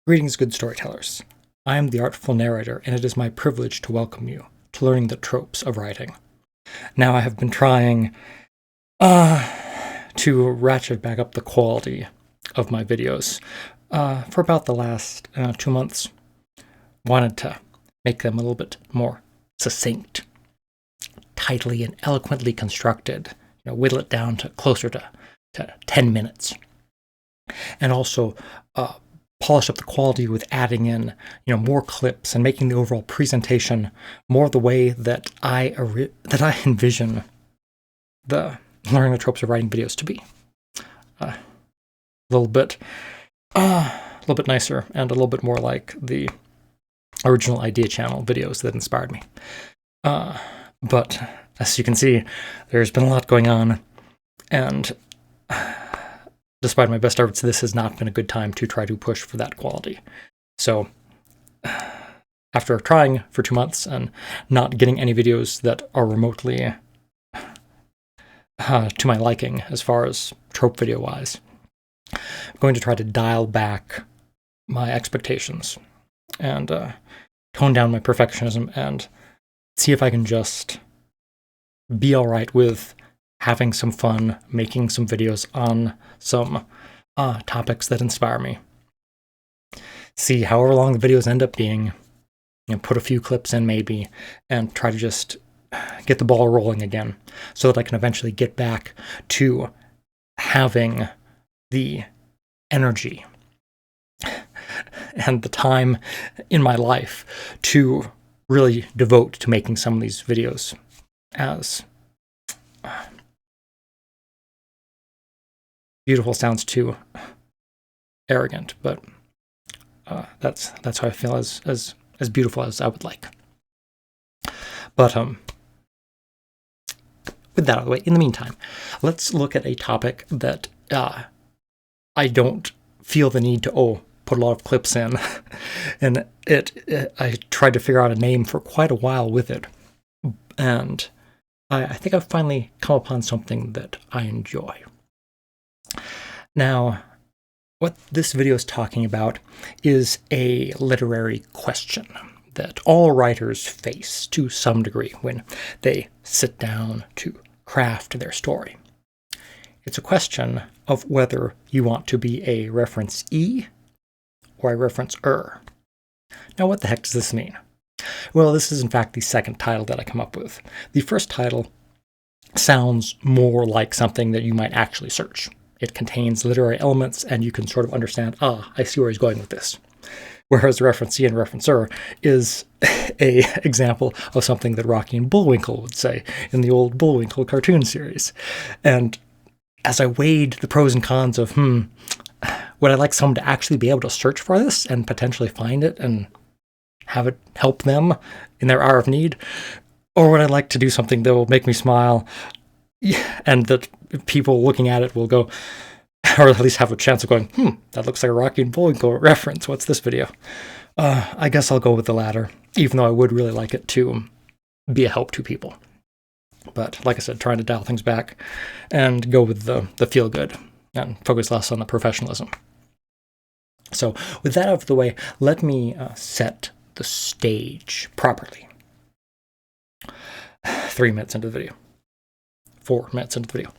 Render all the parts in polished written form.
Greetings, good storytellers. I am the Artful Narrator, and it is my privilege to welcome you to learning the tropes of writing. Now, I have been trying to ratchet back up the quality of my videos for about the last 2 months. Wanted to make them a little bit more succinct, tightly and eloquently constructed, whittle it down to closer to 10 minutes. And also polish up the quality with adding in, more clips and making the overall presentation more the way that I envision the learning the tropes of writing videos to be. A little bit nicer and a little bit more like the original Idea Channel videos that inspired me. But as you can see, there's been a lot going on, and despite my best efforts, this has not been a good time to try to push for that quality. So, after trying for 2 months and not getting any videos that are remotely to my liking as far as trope video-wise, I'm going to try to dial back my expectations and tone down my perfectionism and see if I can just be all right with having some fun, making some videos on some topics that inspire me. See however long the videos end up being, put a few clips in maybe, and try to just get the ball rolling again so that I can eventually get back to having the energy and the time in my life to really devote to making some of these videos as beautiful sounds too arrogant, but that's how I feel, as beautiful as I would like. But with that out of the way, in the meantime, let's look at a topic that I don't feel the need to put a lot of clips in, and I tried to figure out a name for quite a while with it, and I think I've finally come upon something that I enjoy. Now, what this video is talking about is a literary question that all writers face to some degree when they sit down to craft their story. It's a question of whether you want to be a referencee or a referencer. Now, what the heck does this mean? Well, this is in fact the second title that I come up with. The first title sounds more like something that you might actually search. It contains literary elements, and you can sort of understand, I see where he's going with this. Whereas referencee and referencer is a example of something that Rocky and Bullwinkle would say in the old Bullwinkle cartoon series. And as I weighed the pros and cons of, would I like someone to actually be able to search for this and potentially find it and have it help them in their hour of need? Or would I like to do something that will make me smile and that people looking at it will go, or at least have a chance of going, that looks like a Rocky and Bullwinkle reference. What's this video? I guess I'll go with the latter, even though I would really like it to be a help to people. But like I said, trying to dial things back and go with the feel-good and focus less on the professionalism. So with that out of the way, let me set the stage properly. 3 minutes into the video. 4 minutes into the video.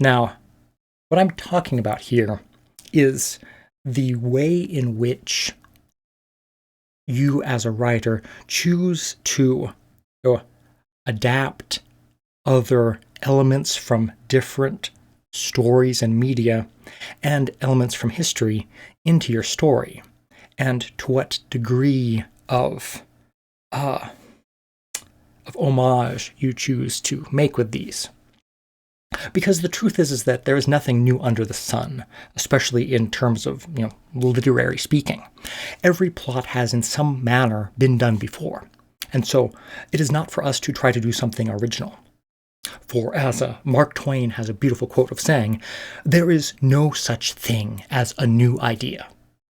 Now, what I'm talking about here is the way in which you as a writer choose to adapt other elements from different stories and media and elements from history into your story, and to what degree of homage you choose to make with these. Because the truth is that there is nothing new under the sun, especially in terms of, literary speaking. Every plot has in some manner been done before, and so it is not for us to try to do something original. For as Mark Twain has a beautiful quote of saying, there is no such thing as a new idea.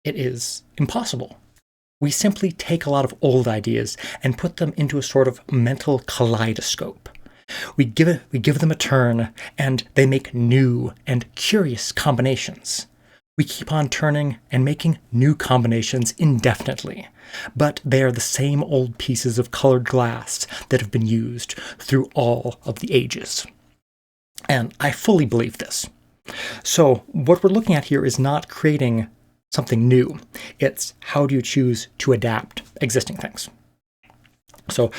It is impossible. We simply take a lot of old ideas and put them into a sort of mental kaleidoscope. We give them a turn, and they make new and curious combinations. We keep on turning and making new combinations indefinitely, but they are the same old pieces of colored glass that have been used through all of the ages. And I fully believe this. So what we're looking at here is not creating something new. It's how do you choose to adapt existing things. So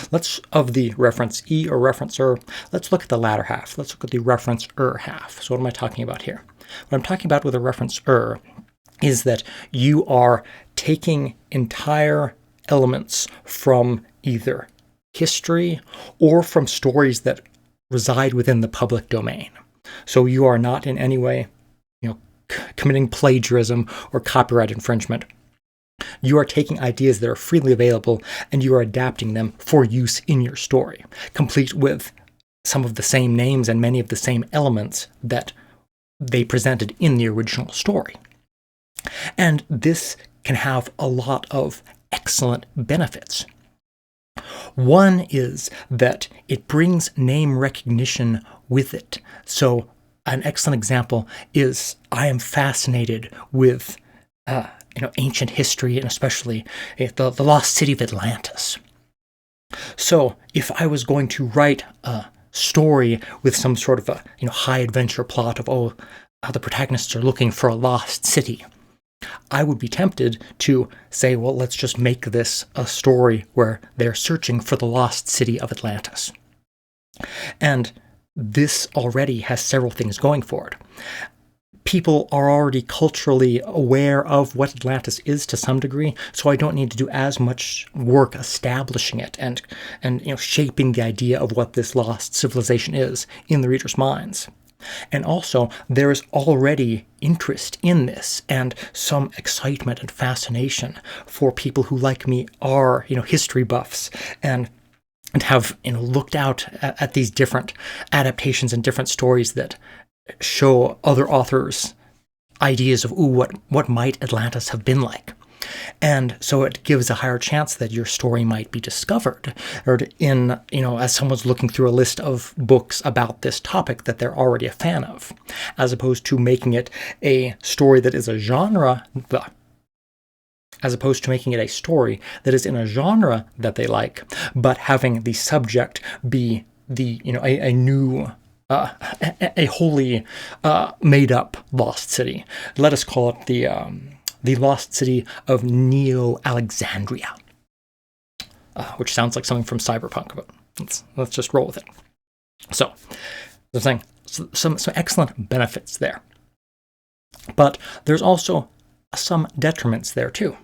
of the referencee or referencer, let's look at the latter half. Let's look at the referencer half. So what am I talking about here? What I'm talking about with a referencer is that you are taking entire elements from either history or from stories that reside within the public domain. So you are not in any way, committing plagiarism or copyright infringement. You are taking ideas that are freely available and you are adapting them for use in your story, complete with some of the same names and many of the same elements that they presented in the original story. And this can have a lot of excellent benefits. One is that it brings name recognition with it. So an excellent example is I am fascinated with ancient history, and especially the lost city of Atlantis. So if I was going to write a story with some sort of a high adventure plot of how the protagonists are looking for a lost city, I would be tempted to say, well, let's just make this a story where they're searching for the lost city of Atlantis. And this already has several things going for it. People are already culturally aware of what Atlantis is to some degree, so I don't need to do as much work establishing it and shaping the idea of what this lost civilization is in the reader's minds. And also, there is already interest in this and some excitement and fascination for people who, like me, are history buffs and have looked out at these different adaptations and different stories that show other authors ideas of what might Atlantis have been like. And so it gives a higher chance that your story might be discovered, or as someone's looking through a list of books about this topic that they're already a fan of, as opposed to making it a story that is a genre, as opposed to making it a story that is in a genre that they like, but having the subject be a new a wholly made-up lost city. Let us call it the lost city of Neo-Alexandria, which sounds like something from Cyberpunk, but let's just roll with it. So, I'm saying some excellent benefits there, but there's also some detriments there too,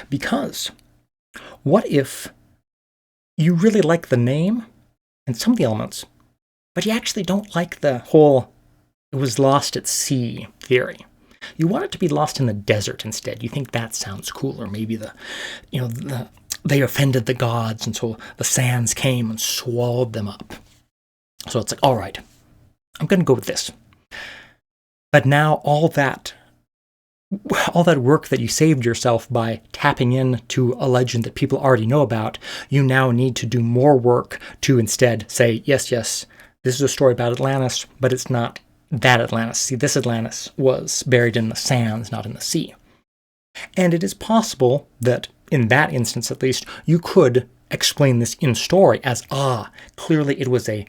because what if you really like the name and some of the elements, but you actually don't like the whole "it was lost at sea" theory? You want it to be lost in the desert instead. You think that sounds cool, or maybe they offended the gods, and so the sands came and swallowed them up. So it's like, all right, I'm going to go with this. But now all that work that you saved yourself by tapping into a legend that people already know about, you now need to do more work to instead say, yes, this is a story about Atlantis, but it's not that Atlantis. See, this Atlantis was buried in the sands, not in the sea. And it is possible that, in that instance at least, you could explain this in story as, clearly it was a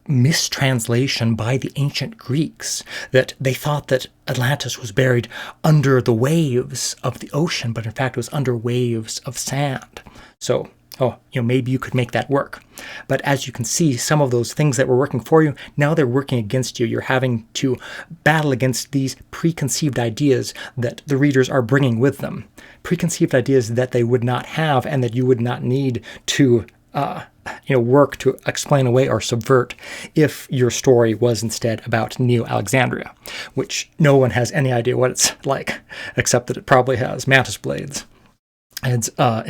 mistranslation by the ancient Greeks, that they thought that Atlantis was buried under the waves of the ocean, but in fact it was under waves of sand. So, maybe you could make that work. But as you can see, some of those things that were working for you, now they're working against you. You're having to battle against these preconceived ideas that the readers are bringing with them. Preconceived ideas that they would not have and that you would not need to work to explain away or subvert if your story was instead about Neo-Alexandria, which no one has any idea what it's like, except that it probably has mantis blades in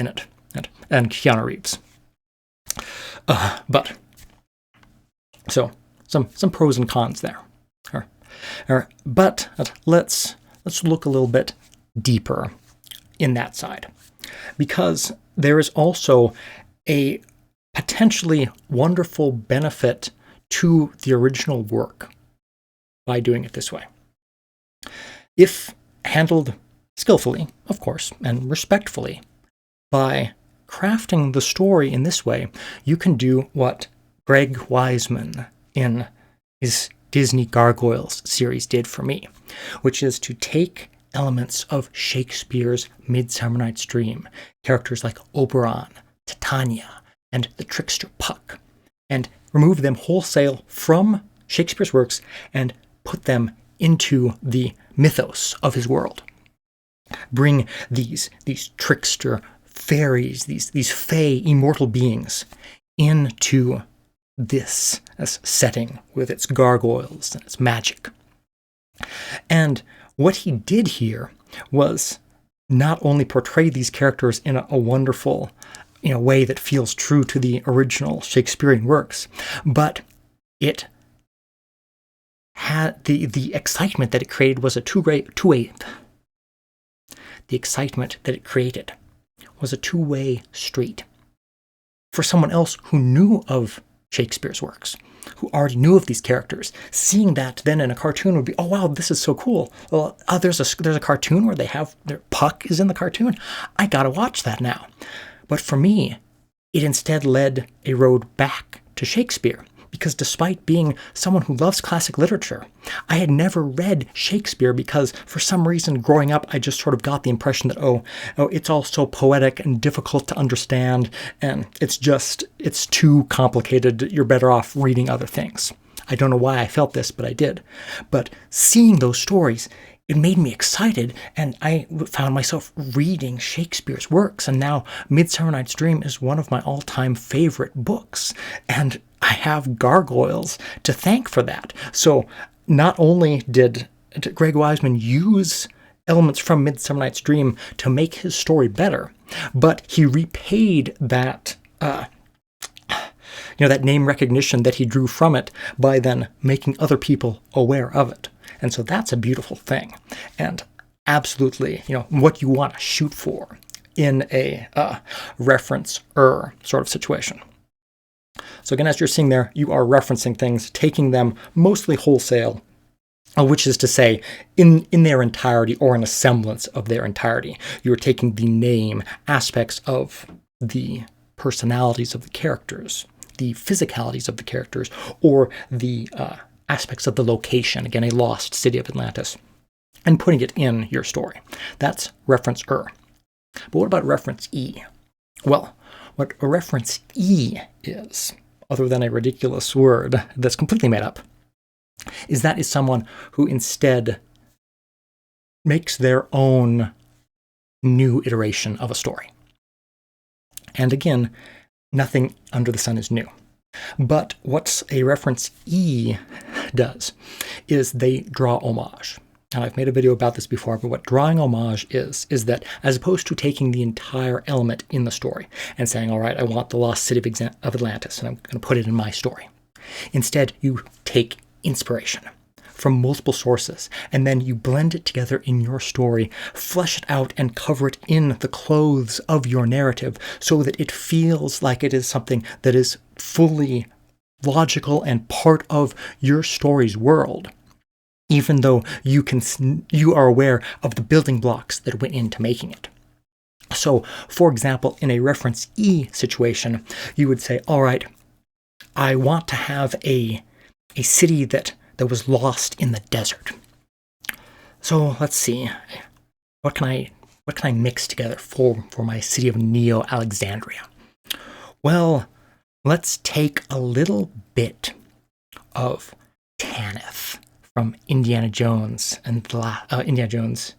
it. And Keanu Reeves. But so some pros and cons there. But let's look a little bit deeper in that side, because there is also a potentially wonderful benefit to the original work by doing it this way. If handled skillfully, of course, and respectfully. By crafting the story in this way, you can do what Greg Wiseman in his Disney Gargoyles series did for me, which is to take elements of Shakespeare's Midsummer Night's Dream, characters like Oberon, Titania, and the trickster Puck, and remove them wholesale from Shakespeare's works and put them into the mythos of his world. Bring these trickster fairies, these fey immortal beings into this setting with its gargoyles and its magic. And what he did here was not only portray these characters in a wonderful way that feels true to the original Shakespearean works, but it had the excitement that it created was a two-way. The excitement that it created was a two-way street. For someone else who knew of Shakespeare's works, who already knew of these characters, seeing that then in a cartoon would be, oh wow, this is so cool. Well, there's a cartoon where their Puck is in the cartoon. I gotta watch that now. But for me, it instead led a road back to Shakespeare, because despite being someone who loves classic literature, I had never read Shakespeare because for some reason growing up, I just sort of got the impression that, oh, it's all so poetic and difficult to understand, and it's too complicated. You're better off reading other things. I don't know why I felt this, but I did. But seeing those stories, it made me excited, and I found myself reading Shakespeare's works, and now Midsummer Night's Dream is one of my all-time favorite books, and I have gargoyles to thank for that. So not only did Greg Wiseman use elements from Midsummer Night's Dream to make his story better, but he repaid that that name recognition that he drew from it by then making other people aware of it. And so that's a beautiful thing, and absolutely, what you want to shoot for in a reference-er sort of situation. So again, as you're seeing there, you are referencing things, taking them mostly wholesale, which is to say, in their entirety or in a semblance of their entirety. You're taking the name, aspects of the personalities of the characters, the physicalities of the characters, or the aspects of the location, again, a lost city of Atlantis, and putting it in your story. That's reference-er. But what about reference-e? Well, what a reference-e is, other than a ridiculous word that's completely made up, is someone who instead makes their own new iteration of a story. And again, nothing under the sun is new. But what a reference-e does is they draw homage. And I've made a video about this before, but what drawing homage is that as opposed to taking the entire element in the story and saying, all right, I want the lost city of Atlantis, and I'm going to put it in my story. Instead, you take inspiration from multiple sources, and then you blend it together in your story, flesh it out, and cover it in the clothes of your narrative so that it feels like it is something that is fully logical and part of your story's world, even though you are aware of the building blocks that went into making it. So, for example, in a reference-e situation, you would say, all right, I want to have a city that was lost in the desert. So let's see, what can I mix together for my city of Neo-Alexandria? Well, let's take a little bit of Tanith from Indiana Jones and Indiana Jones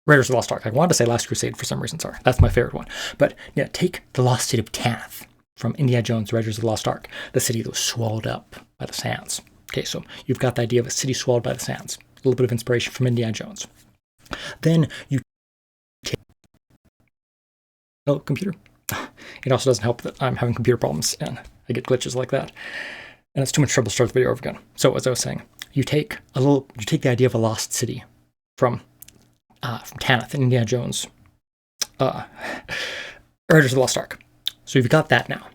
Raiders of the Lost Ark. I wanted to say Last Crusade for some reason, sorry. That's my favorite one. But yeah, take the lost city of Tanith from Indiana Jones, Raiders of the Lost Ark, the city that was swallowed up by the sands. Okay, so you've got the idea of a city swallowed by the sands. A little bit of inspiration from Indiana Jones. Then you take... Oh, computer. It also doesn't help that I'm having computer problems and I get glitches like that. And it's too much trouble to start the video over again. So as I was saying, you take the idea of a lost city from Tanith and Indiana Jones, Raiders of the Lost Ark. So you've got that now.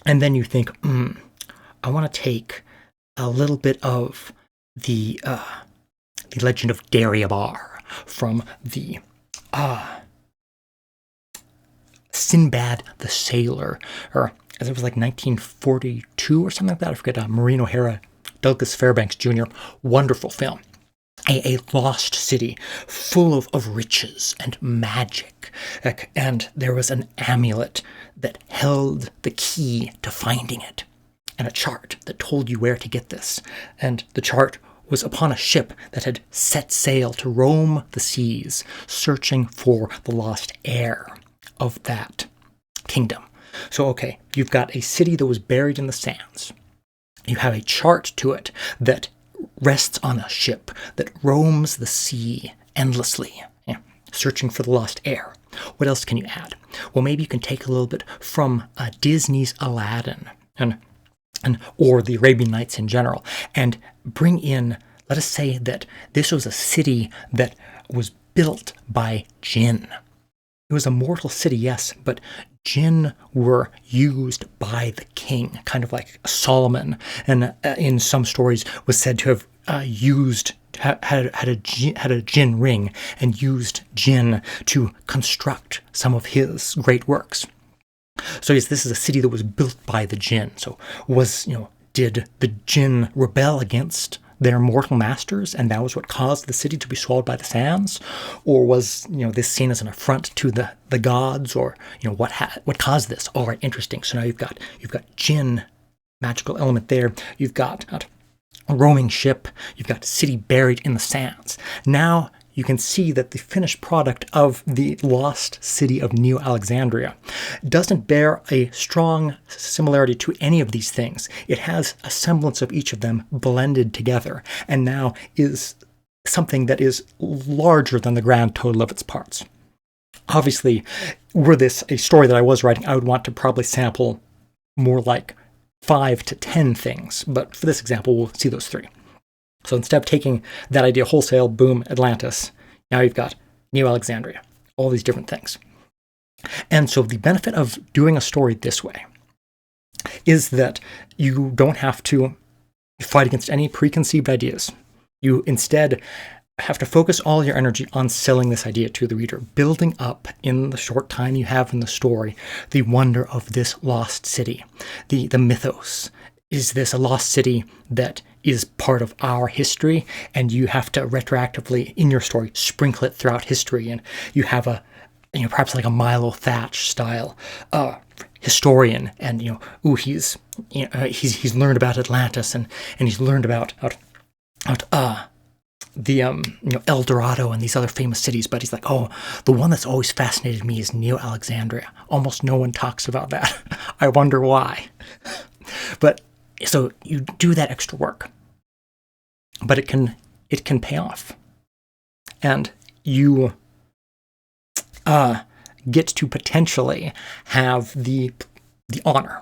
And then you think, I want to take a little bit of the the legend of Dariabar from the Sinbad the Sailor, or as it was like 1942 or something like that. I forget. Maureen O'Hara, Douglas Fairbanks Jr. Wonderful film. A lost city full of riches and magic. And there was an amulet that held the key to finding it, and a chart that told you where to get this. And the chart was upon a ship that had set sail to roam the seas, searching for the lost heir of that kingdom. So, okay, you've got a city that was buried in the sands. You have a chart to it that rests on a ship that roams the sea endlessly, searching for the lost heir. What else can you add? Well, maybe you can take a little bit from Disney's Aladdin or the Arabian Nights in general, and bring in, let us say that this was a city that was built by jinn. It was a mortal city, yes, but jinn were used by the king, kind of like Solomon, and in some stories was said to have had a jinn ring and used jinn to construct some of his great works. So yes, this is a city that was built by the jinn. So did the jinn rebel against their mortal masters, and that was what caused the city to be swallowed by the sands? Or was this seen as an affront to the gods? Or what caused this? All right, interesting. So now you've got jinn, magical element there. You've got a roaming ship. You've got city buried in the sands. Now you can see that the finished product of the lost city of New Alexandria doesn't bear a strong similarity to any of these things. It has a semblance of each of them blended together, and now is something that is larger than the grand total of its parts. Obviously, were this a story that I was writing, I would want to probably sample more like 5 to 10 things, but for this example, we'll see those 3. So instead of taking that idea wholesale, boom, Atlantis, now you've got New Alexandria, all these different things. And so the benefit of doing a story this way is that you don't have to fight against any preconceived ideas. You instead have to focus all your energy on selling this idea to the reader, building up in the short time you have in the story the wonder of this lost city, the mythos. Is this a lost city that is part of our history, and you have to retroactively, in your story, sprinkle it throughout history, and you have a, perhaps like a Milo Thatch style historian, and he's learned about Atlantis, and he's learned about the El Dorado and these other famous cities, but he's like, oh, the one that's always fascinated me is New Alexandria. Almost no one talks about that. I wonder why. But so you do that extra work, but it can pay off, and you get to potentially have the honor.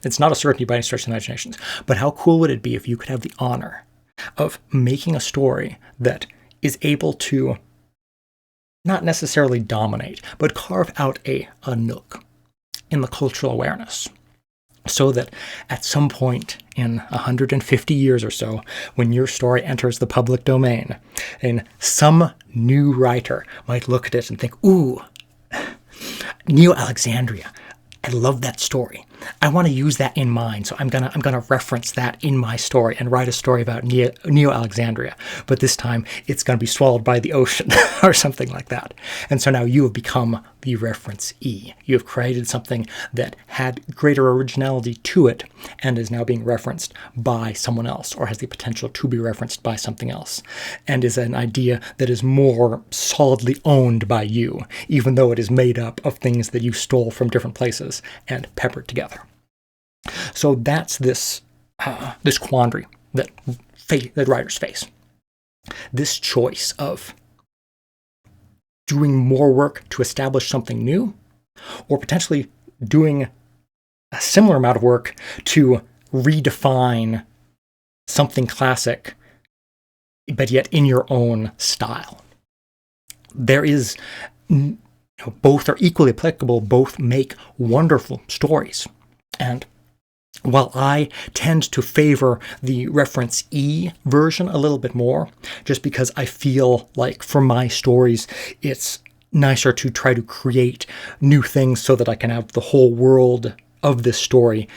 It's not a certainty by any stretch of the imagination, but how cool would it be if you could have the honor of making a story that is able to not necessarily dominate, but carve out a nook in the cultural awareness, so that at some point in 150 years or so, when your story enters the public domain, and some new writer might look at it and think, ooh, New Alexandria, I love that story. I want to use that in mine, so I'm gonna reference that in my story and write a story about Neo Alexandria. But this time, it's going to be swallowed by the ocean or something like that. And so now you have become the referencee. You have created something that had greater originality to it and is now being referenced by someone else, or has the potential to be referenced by something else, and is an idea that is more solidly owned by you, even though it is made up of things that you stole from different places and peppered together. So that's this quandary that writers face. This choice of doing more work to establish something new, or potentially doing a similar amount of work to redefine something classic, but yet in your own style. There is, both are equally applicable, both make wonderful stories. And While I tend to favor the Referencee version a little bit more, just because I feel like for my stories, it's nicer to try to create new things so that I can have the whole world of this story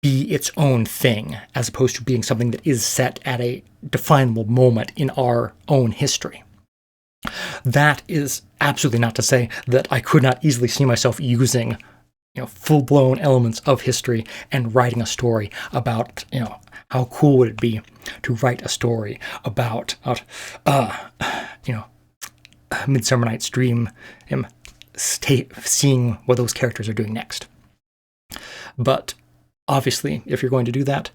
be its own thing, as opposed to being something that is set at a definable moment in our own history. That is absolutely not to say that I could not easily see myself using full-blown elements of history and writing a story about, how cool would it be to write a story about, Midsummer Night's Dream, him seeing what those characters are doing next. But obviously, if you're going to do that,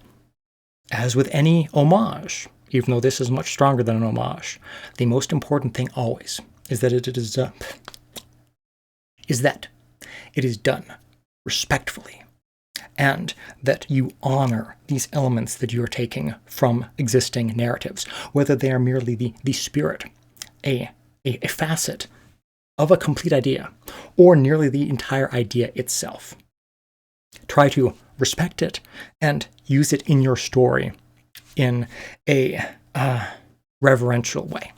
as with any homage, even though this is much stronger than an homage, the most important thing always is that it is done respectfully, and that you honor these elements that you are taking from existing narratives, whether they are merely the spirit, a facet of a complete idea, or nearly the entire idea itself. Try to respect it and use it in your story in a reverential way,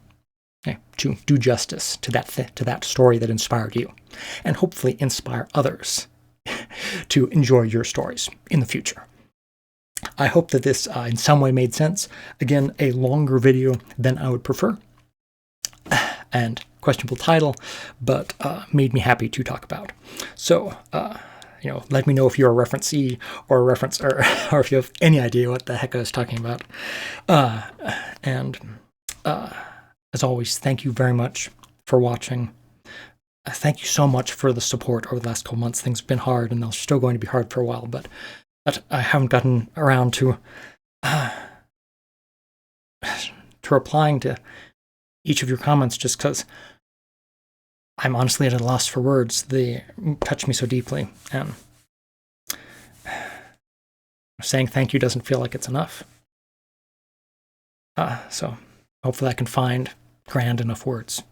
to do justice to that story that inspired you, and hopefully inspire others to enjoy your stories in the future. I hope that this in some way made sense. Again, a longer video than I would prefer, and questionable title, but made me happy to talk about. So, let me know if you're a referencee or a reference, or if you have any idea what the heck I was talking about. As always, thank you very much for watching. Thank you so much for the support over the last couple months. Things have been hard, and they're still going to be hard for a while, but I haven't gotten around to replying to each of your comments, just because I'm honestly at a loss for words. They touch me so deeply, and saying thank you doesn't feel like it's enough. So hopefully I can find grand enough words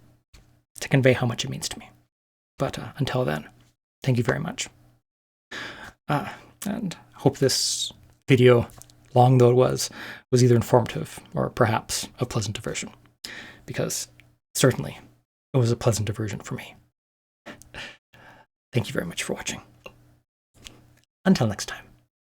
to convey how much it means to me. But until then, thank you very much. And hope this video, long though it was either informative or perhaps a pleasant diversion, because certainly it was a pleasant diversion for me. Thank you very much for watching. Until next time.